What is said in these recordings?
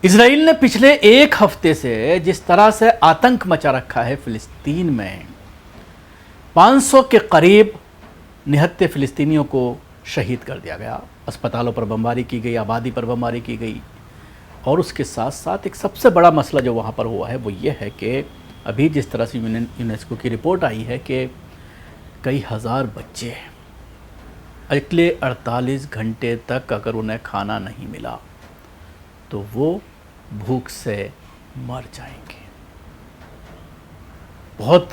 Israel ने पिछले एक हफ्ते से जिस तरह से आतंक मचा रखा है फिलिस्तीन में, 500 के करीब निहत्थे फिलिस्तीनियों को शहीद कर दिया गया। अस्पतालों पर बमबारी की गई, आबादी पर बमबारी की गई। और उसके साथ साथ एक सबसे बड़ा मसला जो वहाँ पर हुआ है वो ये है कि अभी जिस तरह से यूनेस्को की रिपोर्ट आई है कि कई हज़ार बच्चे अगले 48 घंटे तक अगर उन्हें खाना नहीं मिला तो वो भूख से मर जाएंगे। बहुत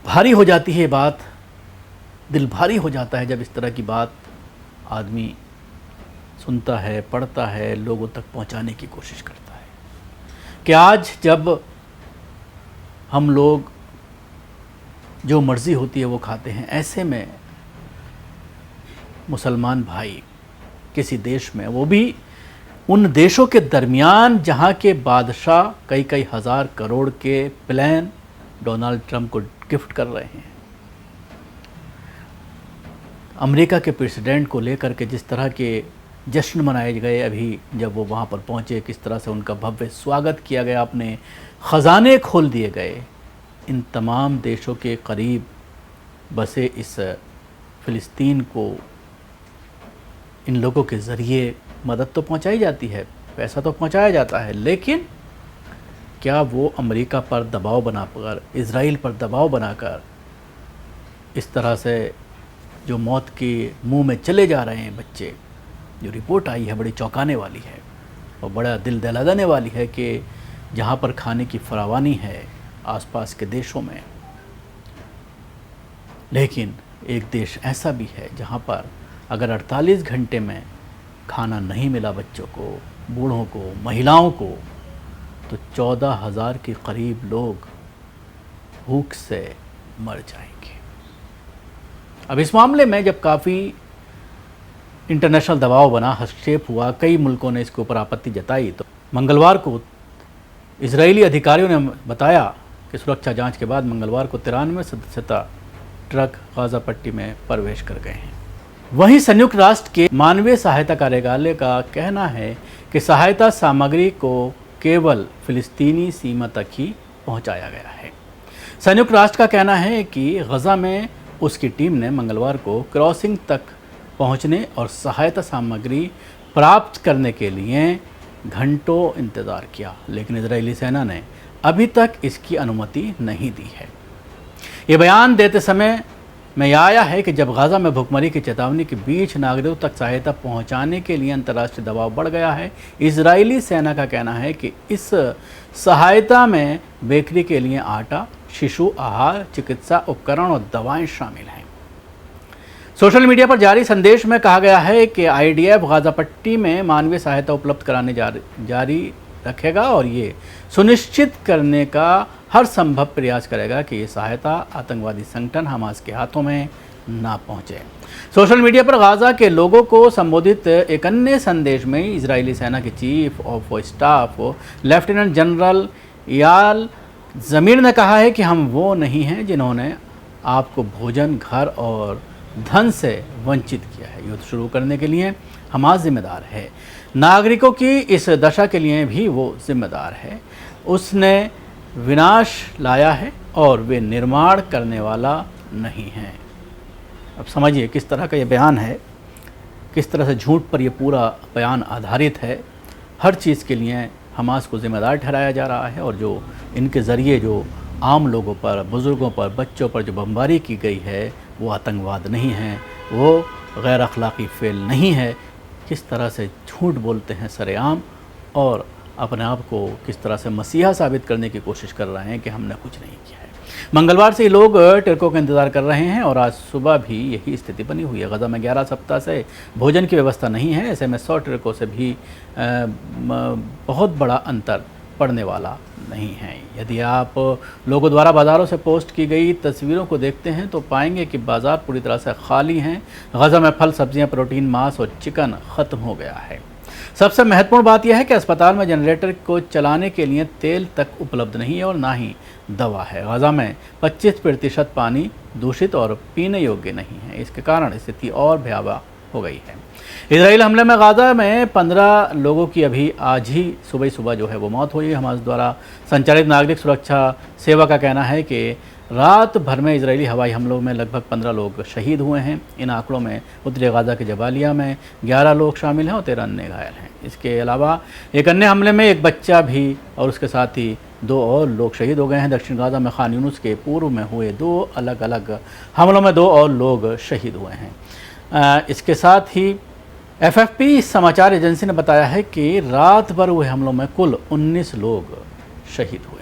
भारी हो जाती है बात, दिल भारी हो जाता है जब इस तरह की बात आदमी सुनता है, पढ़ता है, लोगों तक पहुंचाने की कोशिश करता है कि आज जब हम लोग जो मर्ज़ी होती है वो खाते हैं, ऐसे में मुसलमान भाई किसी देश में, वो भी उन देशों के दरमियान जहाँ के बादशाह कई कई हज़ार करोड़ के प्लान डोनाल्ड ट्रंप को गिफ्ट कर रहे हैं, अमेरिका के प्रेसिडेंट को लेकर के जिस तरह के जश्न मनाए गए, अभी जब वो वहाँ पर पहुँचे किस तरह से उनका भव्य स्वागत किया गया, अपने ख़जाने खोल दिए गए। इन तमाम देशों के करीब बसे इस फ़िलिस्तीन को इन लोगों के ज़रिए मदद तो पहुंचाई जाती है, पैसा तो पहुंचाया जाता है, लेकिन क्या वो अमेरिका पर दबाव बनाकर, इज़राइल पर दबाव बनाकर इस तरह से जो मौत के मुंह में चले जा रहे हैं बच्चे, जो रिपोर्ट आई है बड़ी चौंकाने वाली है और बड़ा दिल दहला देने वाली है कि जहाँ पर खाने की फरावानी है आसपास के देशों में, लेकिन एक देश ऐसा भी है जहाँ पर अगर 48 घंटे में खाना नहीं मिला बच्चों को, बूढ़ों को, महिलाओं को, तो 14,000 के करीब लोग भूख से मर जाएंगे। अब इस मामले में जब काफ़ी इंटरनेशनल दबाव बना, हस्तक्षेप हुआ, कई मुल्कों ने इसके ऊपर आपत्ति जताई, तो मंगलवार को इजरायली अधिकारियों ने बताया कि सुरक्षा जांच के बाद मंगलवार को 93 सदस्यता ट्रक गाज़ा पट्टी में प्रवेश कर गए हैं। वहीं संयुक्त राष्ट्र के मानवीय सहायता कार्यालय का कहना है कि सहायता सामग्री को केवल फिलिस्तीनी सीमा तक ही पहुंचाया गया है। संयुक्त राष्ट्र का कहना है कि गज़ा में उसकी टीम ने मंगलवार को क्रॉसिंग तक पहुंचने और सहायता सामग्री प्राप्त करने के लिए घंटों इंतज़ार किया, लेकिन इजरायली सेना ने अभी तक इसकी अनुमति नहीं दी है। ये बयान देते समय में आया है कि जब गाज़ा में भुखमरी की चेतावनी के बीच नागरिकों तक सहायता पहुंचाने के लिए अंतर्राष्ट्रीय दबाव बढ़ गया है। इजरायली सेना का कहना है कि इस सहायता में बेकरी के लिए आटा, शिशु आहार, चिकित्सा उपकरण और दवाएं शामिल हैं। सोशल मीडिया पर जारी संदेश में कहा गया है कि IDF गाज़ा पट्टी में मानवीय सहायता उपलब्ध कराने जारी रखेगा और ये सुनिश्चित करने का हर संभव प्रयास करेगा कि ये सहायता आतंकवादी संगठन हमास के हाथों में ना पहुंचे। सोशल मीडिया पर गाज़ा के लोगों को संबोधित एक अन्य संदेश में इजरायली सेना के chief of staff lieutenant general याल ज़मीर ने कहा है कि हम वो नहीं हैं जिन्होंने आपको भोजन, घर और धन से वंचित किया है। युद्ध शुरू करने के लिए हमास जिम्मेदार है, नागरिकों की इस दशा के लिए भी वो जिम्मेदार है। उसने विनाश लाया है और वे निर्माण करने वाला नहीं है। अब समझिए किस तरह का ये बयान है, किस तरह से झूठ पर ये पूरा बयान आधारित है। हर चीज़ के लिए हमास को ज़िम्मेदार ठहराया जा रहा है और जो इनके ज़रिए जो आम लोगों पर, बुज़ुर्गों पर, बच्चों पर जो बमबारी की गई है वो आतंकवाद नहीं है, वो गैर अखलाक़ी फ़ेल नहीं है। किस तरह से झूठ बोलते हैं सरेआम और अपने आप को किस तरह से मसीहा साबित करने की कोशिश कर रहे हैं कि हमने कुछ नहीं किया है। मंगलवार से ये लोग टिरकों का इंतज़ार कर रहे हैं और आज सुबह भी यही स्थिति बनी हुई है। गज़ा में 11 सप्ताह से भोजन की व्यवस्था नहीं है। ऐसे में 100 टिरकों से भी बहुत बड़ा अंतर पड़ने वाला नहीं है। यदि आप लोगों द्वारा बाज़ारों से पोस्ट की गई तस्वीरों को देखते हैं तो पाएंगे कि बाज़ार पूरी तरह से खाली हैं। गज़ा में फल, सब्जियां, प्रोटीन, मांस और चिकन ख़त्म हो गया है। सबसे महत्वपूर्ण बात यह है कि अस्पताल में जनरेटर को चलाने के लिए तेल तक उपलब्ध नहीं है और ना ही दवा है। गज़ा में 25% पानी दूषित और पीने योग्य नहीं है। इसके कारण स्थिति और भयावह हो गई है। इजराइल हमले में गाज़ा में 15 लोगों की अभी आज ही सुबह जो है वो मौत हुई। हमास द्वारा संचालित नागरिक सुरक्षा सेवा का कहना है कि रात भर में इजरायली हवाई हमलों में लगभग 15 लोग शहीद हुए हैं। इन आंकड़ों में उत्तरी गाज़ा के जबालिया में 11 लोग शामिल हैं और 13 अन्य घायल हैं। इसके अलावा एक अन्य हमले में एक बच्चा भी और उसके साथ ही 2 और लोग शहीद हो गए हैं। दक्षिण गाज़ा में खान यूनुस के पूर्व में हुए 2 अलग अलग हमलों में 2 और लोग शहीद हुए हैं। इसके साथ ही FFP समाचार एजेंसी ने बताया है कि रात भर हुए हमलों में कुल 19 लोग शहीद हुए।